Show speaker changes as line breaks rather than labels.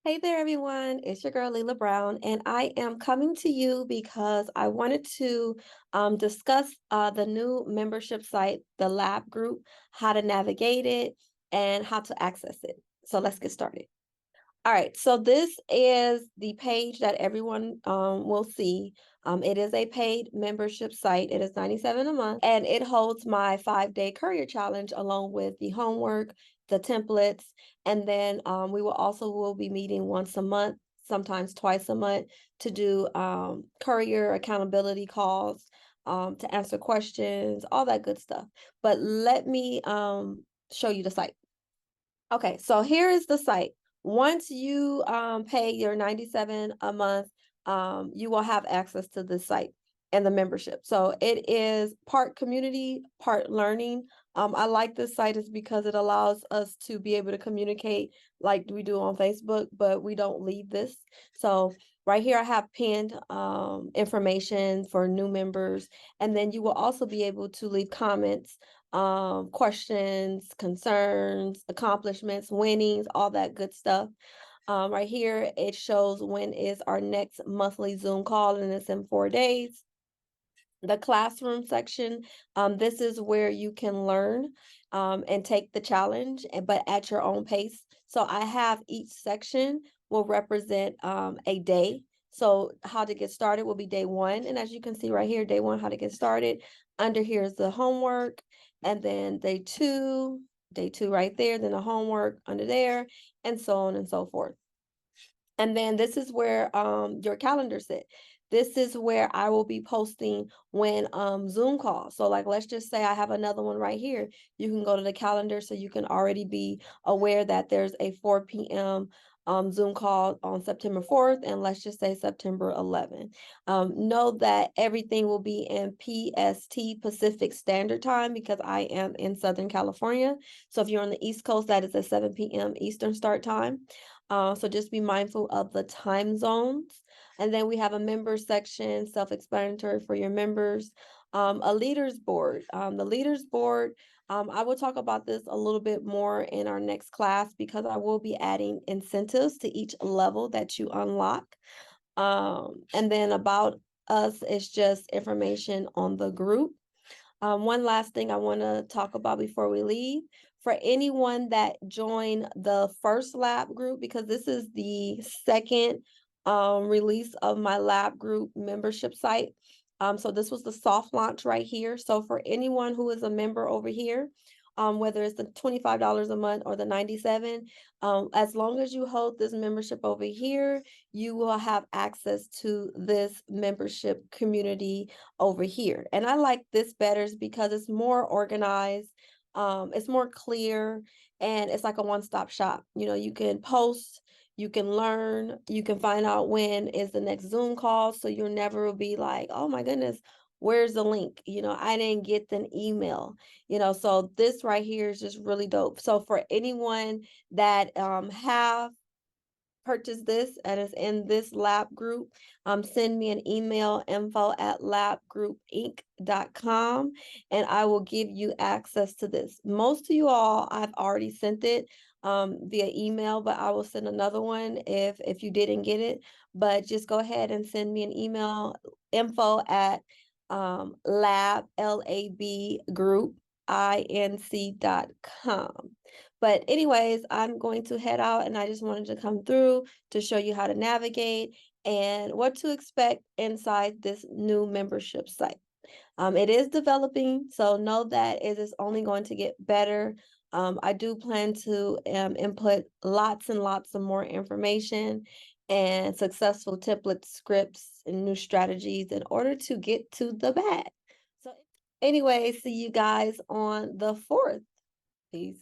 Hey there, everyone. It's your girl, Leelah Brown, and I am coming to you because I wanted to discuss the new membership site, the Lab Group, how to navigate it, and how to access it. So let's get started. All right, so this is the page that everyone will see. It is a paid membership site. It is $97 a month, and it holds my 5-day Courier challenge along with the homework, the templates, and then we will be meeting once a month, sometimes twice a month, to do Courier accountability calls, to answer questions, all that good stuff. But let me show you the site. Okay, so here is the site. Once you pay your 97 a month, you will have access to the site and the membership. So it is part community, part learning. I like this site is because it allows us to be able to communicate like we do on Facebook, but we don't leave this. So right here I have pinned information for new members, and then you will also be able to leave comments, questions, concerns, accomplishments, winnings, all that good stuff. Right here, it shows when is our next monthly Zoom call, and it's in 4 days. The classroom section, this is where you can learn and take the challenge, but at your own pace. So I have each section will represent a day. So how to get started will be day one. And as you can see right here, day one, how to get started. Under here is the homework. And then day two right there, then the homework under there, and so on and so forth. And then this is where your calendar sit. This is where I will be posting when Zoom calls. So like, let's just say I have another one right here. You can go to the calendar so you can already be aware that there's a 4 p.m. Zoom call on September 4th, and let's just say September 11th. Know that everything will be in PST, Pacific Standard Time, because I am in Southern California. So if you're on the East Coast, that is at 7 p.m. Eastern Start Time. So just be mindful of the time zones. And then we have a members section, self-explanatory for your members. A leaders board. The leaders board, I will talk about this a little bit more in our next class because I will be adding incentives to each level that you unlock. And then about us is just information on the group. One last thing I want to talk about before we leave. For anyone that joined the first lab group, because this is the second release of my lab group membership site. So this was the soft launch right here. So for anyone who is a member over here, whether it's the $25 a month or the 97, as long as you hold this membership over here, you will have access to this membership community over here. And I like this better because it's more organized, it's more clear, and it's like a one-stop shop. You know, you can post, you can learn, you can find out when is the next Zoom call, so you'll never be like, oh my goodness, where's the link? You know, I didn't get an email, so this right here is just really dope. So for anyone that have purchase this and is in this lab group, send me an email, info@labgroupinc.com, and I will give you access to this. Most of you all, I've already sent it via email, but I will send another one if you didn't get it. But just go ahead and send me an email, info@ lab group inc.com. But anyways, I'm going to head out, and I just wanted to come through to show you how to navigate and what to expect inside this new membership site. It is developing, so know that it is only going to get better. I do plan to input lots and lots of more information and successful template scripts and new strategies in order to get to the bag. So anyway, see you guys on the 4th. Peace.